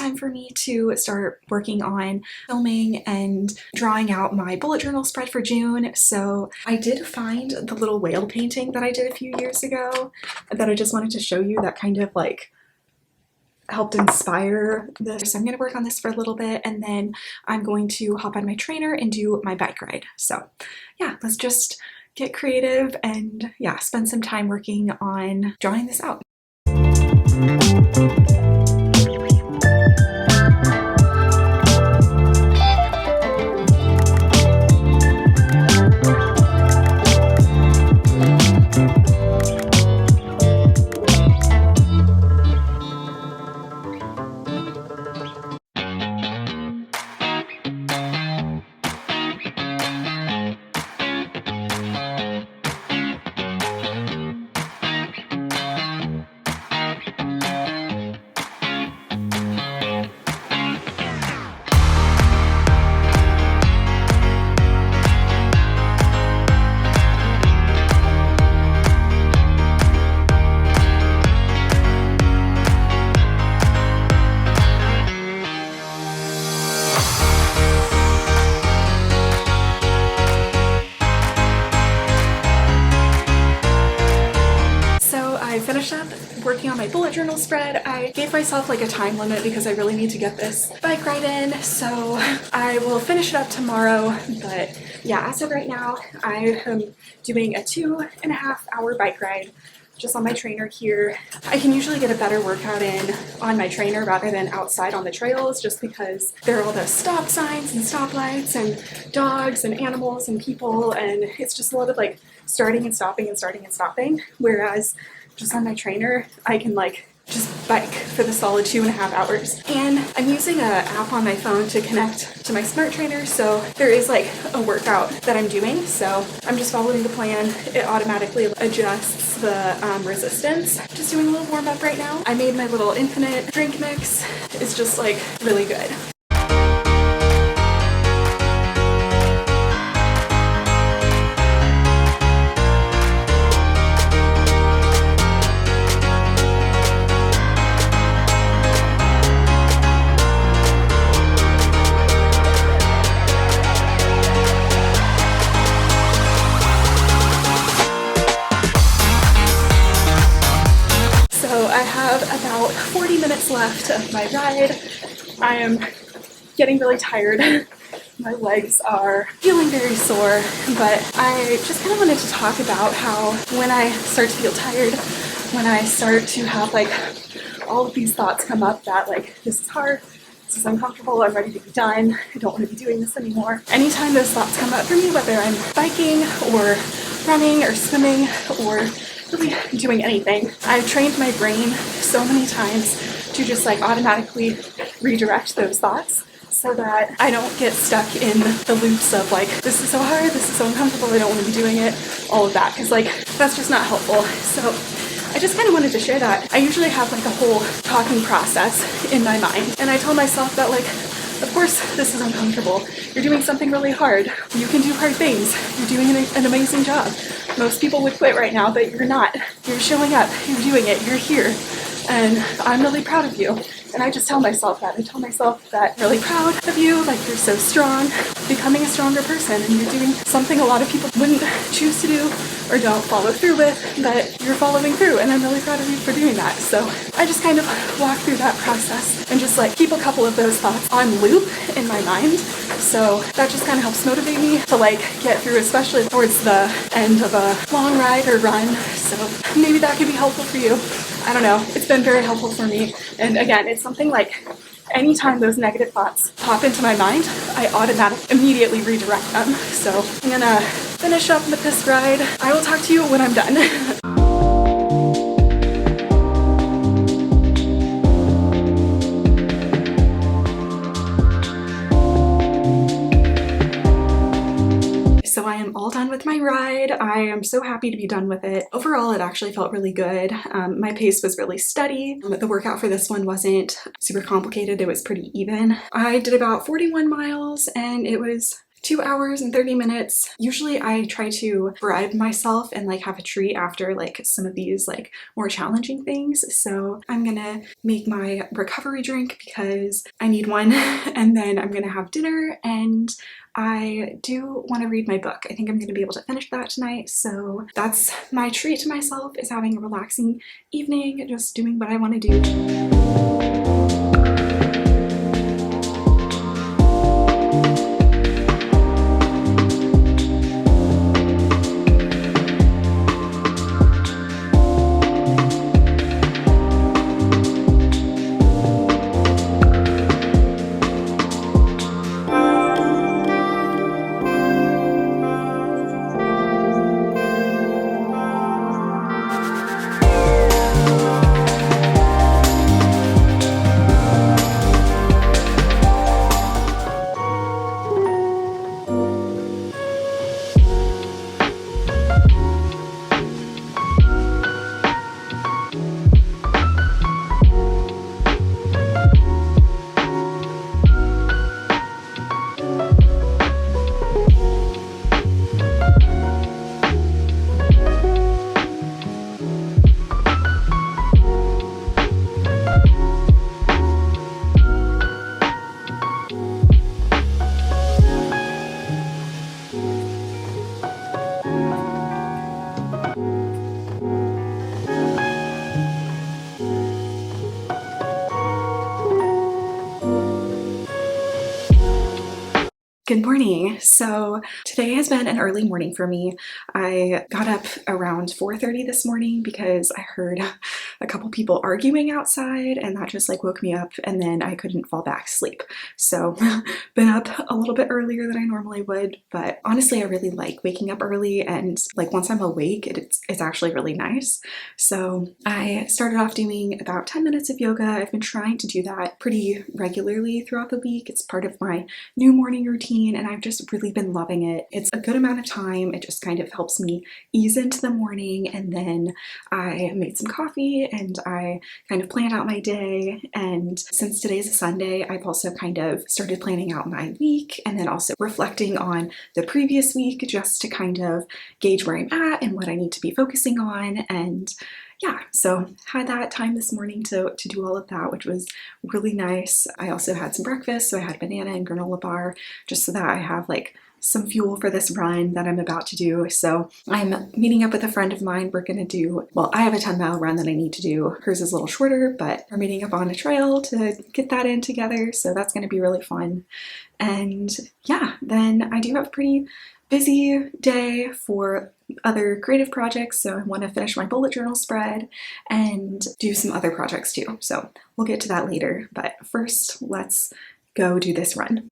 time for me to start working on filming and drawing out my bullet journal spread for June. So I did find the little whale painting that I did a few years ago that I just wanted to show you that kind of like helped inspire this. So I'm going to work on this for a little bit, and then I'm going to hop on my trainer and do my bike ride. So yeah, let's just get creative and yeah, spend some time working on drawing this out. I finished up working on my bullet journal spread. I gave myself like a time limit because I really need to get this bike ride in, so I will finish it up tomorrow. But yeah, as of right now, I am doing a 2.5 hour bike ride just on my trainer here. I can usually get a better workout in on my trainer rather than outside on the trails, just because there are all those stop signs and stoplights and dogs and animals and people, and it's just a lot of like starting and stopping and starting and stopping. Whereas just on my trainer, I can like just bike for the solid 2.5 hours. And I'm using an app on my phone to connect to my smart trainer, so there is like a workout that I'm doing. So I'm just following the plan. It automatically adjusts the resistance. Just doing a little warm up right now. I made my little infinite drink mix. It's just like really good. I have about 40 minutes left of my ride. I am getting really tired. My legs are feeling very sore, but I just kind of wanted to talk about how when I start to feel tired, when I start to have like all of these thoughts come up that like, this is hard, this is uncomfortable, I'm ready to be done, I don't want to be doing this anymore. Anytime those thoughts come up for me, whether I'm biking or running or swimming or really doing anything, I've trained my brain so many times to just like automatically redirect those thoughts so that I don't get stuck in the loops of like, this is so hard, this is so uncomfortable, I don't want to be doing it, all of that, because like that's just not helpful. So I just kind of wanted to share that. I usually have like a whole talking process in my mind, and I tell myself that like, of course this is uncomfortable, you're doing something really hard, you can do hard things, you're doing an amazing job. Most people would quit right now, but you're not. You're showing up, you're doing it, you're here, and I'm really proud of you. And I just tell myself that. I tell myself that I'm really proud of you, like you're so strong, becoming a stronger person, and you're doing something a lot of people wouldn't choose to do or don't follow through with, but you're following through, and I'm really proud of you for doing that. So I just kind of walk through that process and just like keep a couple of those thoughts on loop in my mind. So that just kind of helps motivate me to like get through, especially towards the end of a long ride or run. So maybe that could be helpful for you. I don't know. It's been very helpful for me. And again, it's something like anytime those negative thoughts pop into my mind, I automatically immediately redirect them. So I'm gonna finish up with this ride. I will talk to you when I'm done. So I am all done with my ride. I am so happy to be done with it. Overall, it actually felt really good. My pace was really steady. The workout for this one wasn't super complicated. It was pretty even. I did about 41 miles and it was 2 hours and 30 minutes. Usually I try to bribe myself and like have a treat after like some of these like more challenging things. So I'm gonna make my recovery drink because I need one, and then I'm gonna have dinner, and I do want to read my book. I think I'm going to be able to finish that tonight. So that's my treat to myself, is having a relaxing evening, just doing what I want to do. Good morning. So today has been an early morning for me. I got up around 4:30 this morning because I heard a couple people arguing outside, and that just like woke me up, and then I couldn't fall back to sleep. So been up a little bit earlier than I normally would, but honestly I really like waking up early, and like once I'm awake it's actually really nice. So I started off doing about 10 minutes of yoga. I've been trying to do that pretty regularly throughout the week. It's part of my new morning routine, and I've just really been loving it. It's a good amount of time. It just kind of helps me ease into the morning, and then I made some coffee and I kind of planned out my day. And since today's a Sunday, I've also kind of started planning out my week, and then also reflecting on the previous week just to kind of gauge where I'm at and what I need to be focusing on. And yeah, so had that time this morning to do all of that, which was really nice. I also had some breakfast, so I had a banana and granola bar just so that I have like some fuel for this run that I'm about to do. So I'm meeting up with a friend of mine. We're gonna do, well, I have a 10-mile run that I need to do. Hers is a little shorter, but we're meeting up on a trail to get that in together. So that's gonna be really fun. And yeah, then I do have a pretty busy day for other creative projects, so I want to finish my bullet journal spread and do some other projects too. So we'll get to that later, but first let's go do this run.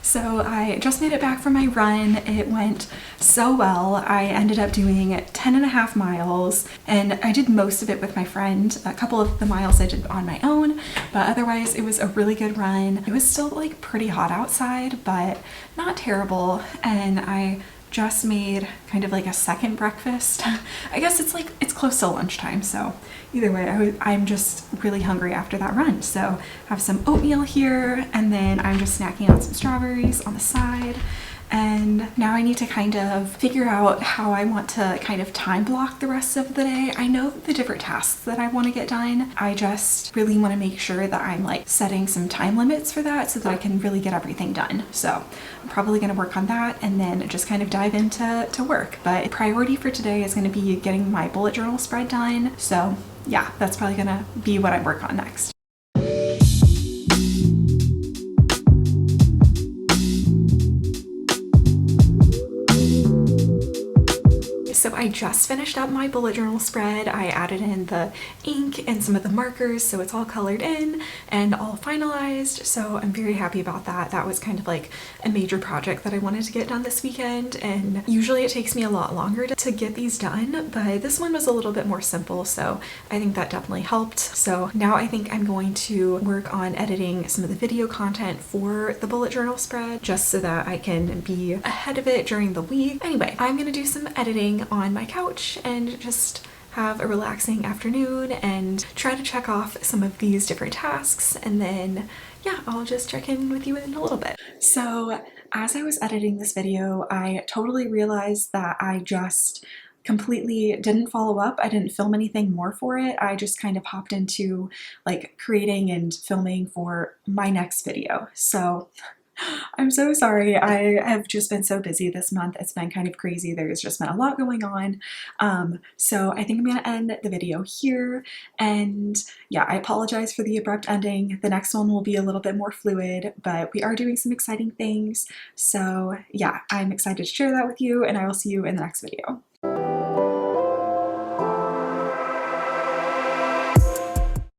So I just made it back from my run. It went so well. I ended up doing 10.5 miles, and I did most of it with my friend. A couple of the miles I did on my own, but otherwise it was a really good run. It was still like pretty hot outside, but not terrible. And I just made kind of like a second breakfast. I guess it's close to lunchtime, so either way I'm just really hungry after that run. So I have some oatmeal here, and then I'm just snacking on some strawberries on the side. And now I need to kind of figure out how I want to kind of time block the rest of the day. I know the different tasks that I want to get done. I just really want to make sure that I'm like setting some time limits for that so that I can really get everything done. So I'm probably going to work on that and then just kind of dive into work. But priority for today is going to be getting my bullet journal spread done. So yeah, that's probably going to be what I work on next. So I just finished up my bullet journal spread. I added in the ink and some of the markers, so it's all colored in and all finalized. So I'm very happy about that. That was kind of like a major project that I wanted to get done this weekend, and usually it takes me a lot longer to get these done, but this one was a little bit more simple, so I think that definitely helped. So now I think I'm going to work on editing some of the video content for the bullet journal spread, just so that I can be ahead of it during the week. Anyway, I'm gonna do some editing on my couch and just have a relaxing afternoon and try to check off some of these different tasks, and then yeah, I'll just check in with you in a little bit. So as I was editing this video, I totally realized that I just completely didn't follow up. I didn't film anything more for it. I just kind of hopped into like creating and filming for my next video. So I'm so sorry. I have just been so busy this month. It's been kind of crazy. There's just been a lot going on. So I think I'm going to end the video here. And yeah, I apologize for the abrupt ending. The next one will be a little bit more fluid, but we are doing some exciting things. So yeah, I'm excited to share that with you, and I will see you in the next video.